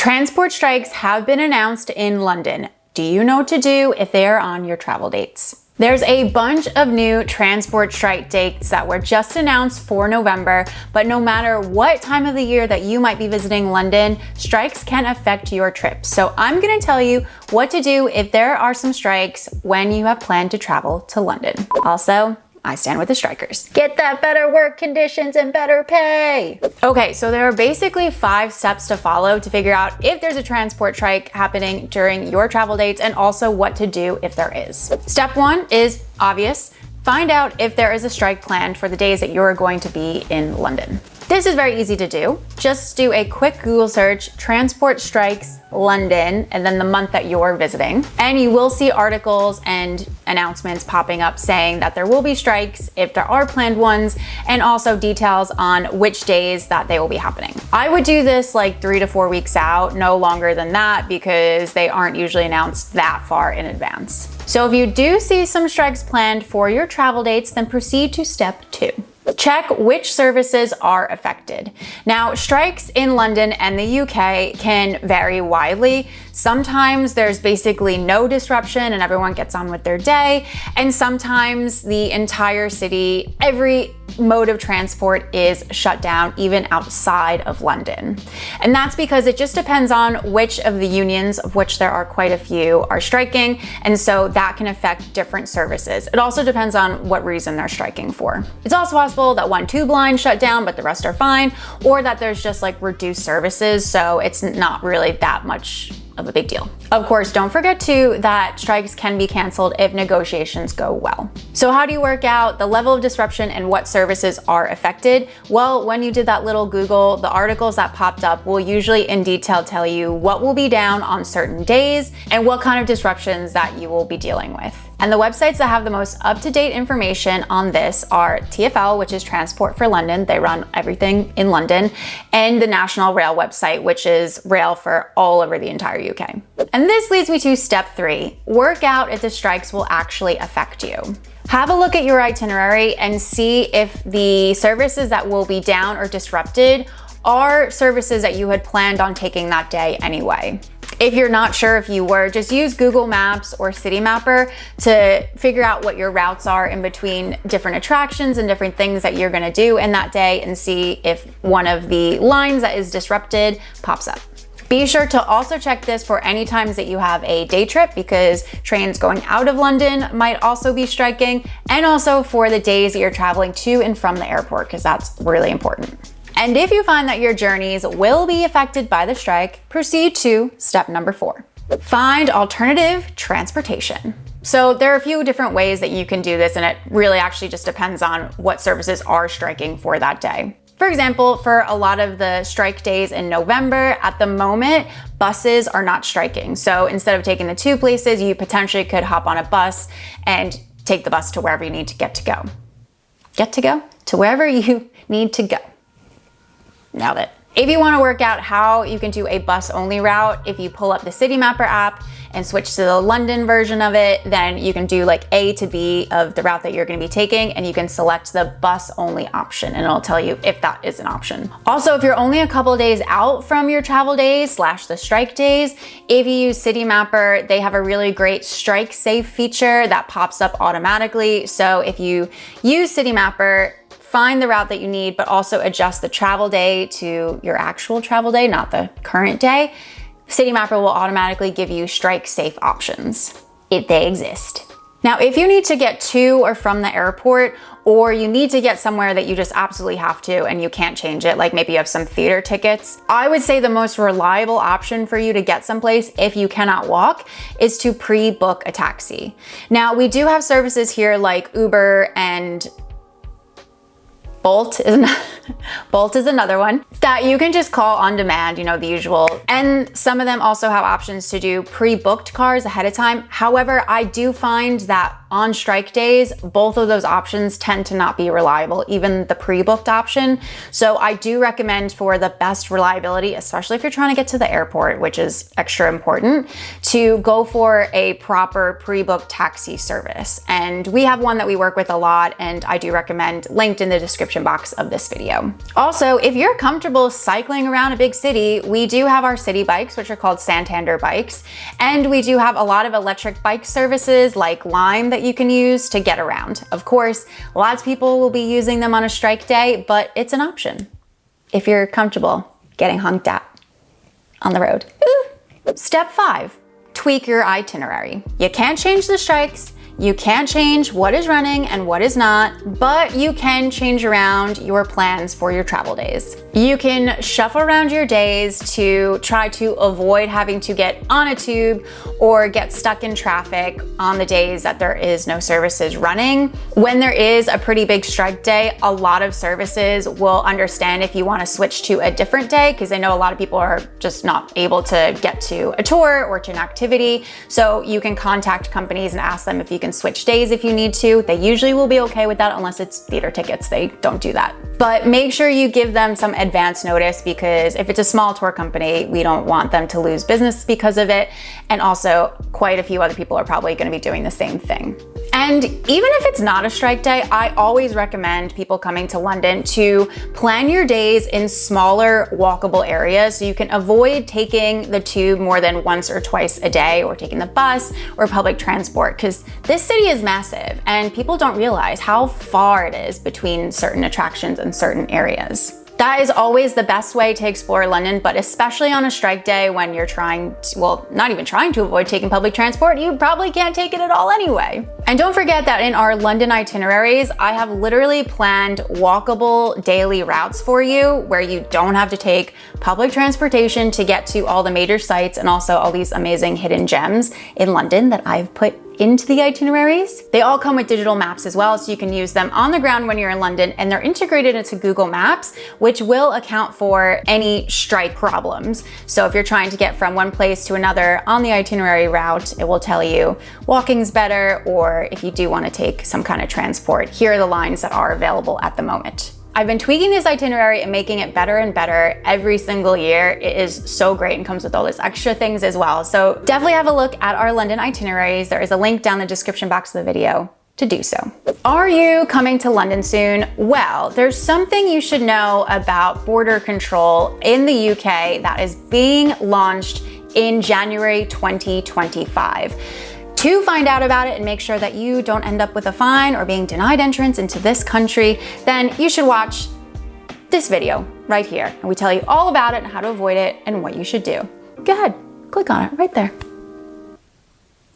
Transport strikes have been announced in London. Do you know what to do if they are on your travel dates? There's a bunch of new transport strike dates that were just announced for November, but no matter what time of the year that you might be visiting London, strikes can affect your trip. So I'm gonna tell you what to do if there are some strikes when you have planned to travel to London. Also, I stand with the strikers. Get that better work conditions and better pay. Okay, so there are basically 5 steps to follow to figure out if there's a transport strike happening during your travel dates and also what to do if there is. Step 1 is obvious. Find out if there is a strike planned for the days that you're going to be in London. This is very easy to do. Just do a quick Google search, transport strikes London, and then the month that you're visiting. And you will see articles and announcements popping up saying that there will be strikes if there are planned ones, and also details on which days that they will be happening. I would do this like 3 to 4 weeks out, no longer than that, because they aren't usually announced that far in advance. So if you do see some strikes planned for your travel dates, then proceed to step 2. Check which services are affected. Now, strikes in London and the UK can vary widely. Sometimes there's basically no disruption and everyone gets on with their day. And sometimes the entire city, every mode of transport is shut down, even outside of London. And that's because it just depends on which of the unions, of which there are quite a few, are striking. And so that can affect different services. It also depends on what reason they're striking for. It's also possible that one tube line shut down, but the rest are fine, or that there's just like reduced services. So it's not really that much of a big deal. Of course, don't forget too that strikes can be canceled if negotiations go well. So how do you work out the level of disruption and what services are affected? Well, when you did that little Google, the articles that popped up will usually in detail tell you what will be down on certain days and what kind of disruptions that you will be dealing with. And the websites that have the most up-to-date information on this are TfL, which is Transport for London. They run everything in London, and the National Rail website, which is rail for all over the entire UK. And this leads me to step 3. Work out if the strikes will actually affect you. Have a look at your itinerary and see if the services that will be down or disrupted are services that you had planned on taking that day anyway. If you're not sure if you were, just use Google Maps or City Mapper to figure out what your routes are in between different attractions and different things that you're gonna do in that day and see if one of the lines that is disrupted pops up. Be sure to also check this for any times that you have a day trip, because trains going out of London might also be striking, and also for the days that you're traveling to and from the airport, because that's really important. And if you find that your journeys will be affected by the strike, proceed to step number 4. Find alternative transportation. So there are a few different ways that you can do this, and it really actually just depends on what services are striking for that day. For example, for a lot of the strike days in November, at the moment, buses are not striking. So instead of taking the 2 places, you potentially could hop on a bus and take the bus to wherever you need to get to go. Get to go? To wherever you need to go. Nailed it. If you want to work out how you can do a bus-only route, if you pull up the City Mapper app and switch to the London version of it, then you can do like A to B of the route that you're going to be taking, and you can select the bus-only option, and it'll tell you if that is an option. Also, if you're only a couple days out from your travel days / the strike days, if you use City Mapper, they have a really great strike safe feature that pops up automatically. So if you use City Mapper, find the route that you need, but also adjust the travel day to your actual travel day, not the current day. City Mapper will automatically give you strike safe options if they exist. Now, if you need to get to or from the airport, or you need to get somewhere that you just absolutely have to and you can't change it, like maybe you have some theater tickets, I would say the most reliable option for you to get someplace if you cannot walk is to pre-book a taxi. Now, we do have services here like Uber and Bolt is another one that you can just call on demand, you know, the usual. And some of them also have options to do pre-booked cars ahead of time. However, I do find that on strike days, both of those options tend to not be reliable, even the pre-booked option. So I do recommend, for the best reliability, especially if you're trying to get to the airport, which is extra important, to go for a proper pre-booked taxi service. And we have one that we work with a lot, and I do recommend, linked in the description box of this video. Also, if you're comfortable cycling around a big city, we do have our city bikes, which are called Santander bikes. And we do have a lot of electric bike services like Lime that you can use to get around. Of course, lots of people will be using them on a strike day, but it's an option if you're comfortable getting honked at on the road. Step 5, tweak your itinerary. You can't change the strikes, you can't change what is running and what is not, but you can change around your plans for your travel days. You can shuffle around your days to try to avoid having to get on a tube or get stuck in traffic on the days that there is no services running. When there is a pretty big strike day, a lot of services will understand if you want to switch to a different day, because I know a lot of people are just not able to get to a tour or to an activity. So you can contact companies and ask them if you can switch days if you need to. They usually will be okay with that, unless it's theater tickets. They don't do that. But make sure you give them some advance notice, because if it's a small tour company, we don't want them to lose business because of it. And also, quite a few other people are probably going to be doing the same thing. And even if it's not a strike day, I always recommend people coming to London to plan your days in smaller walkable areas so you can avoid taking the tube more than once or twice a day, or taking the bus or public transport, because this city is massive and people don't realize how far it is between certain attractions and certain areas. That is always the best way to explore London, but especially on a strike day when you're trying to, well, not even trying to avoid taking public transport, you probably can't take it at all anyway. And don't forget that in our London itineraries, I have literally planned walkable daily routes for you where you don't have to take public transportation to get to all the major sites and also all these amazing hidden gems in London that I've put into the itineraries. They all come with digital maps as well, so you can use them on the ground when you're in London, and they're integrated into Google Maps, which will account for any strike problems. So if you're trying to get from one place to another on the itinerary route, it will tell you walking's better, or if you do want to take some kind of transport, here are the lines that are available at the moment. I've been tweaking this itinerary and making it better and better every single year. It is so great and comes with all these extra things as well. So definitely have a look at our London itineraries. There is a link down in the description box of the video to do so. Are you coming to London soon? Well, there's something you should know about border control in the UK that is being launched in January 2025. To find out about it and make sure that you don't end up with a fine or being denied entrance into this country, then you should watch this video right here. And we tell you all about it and how to avoid it and what you should do. Go ahead, click on it right there.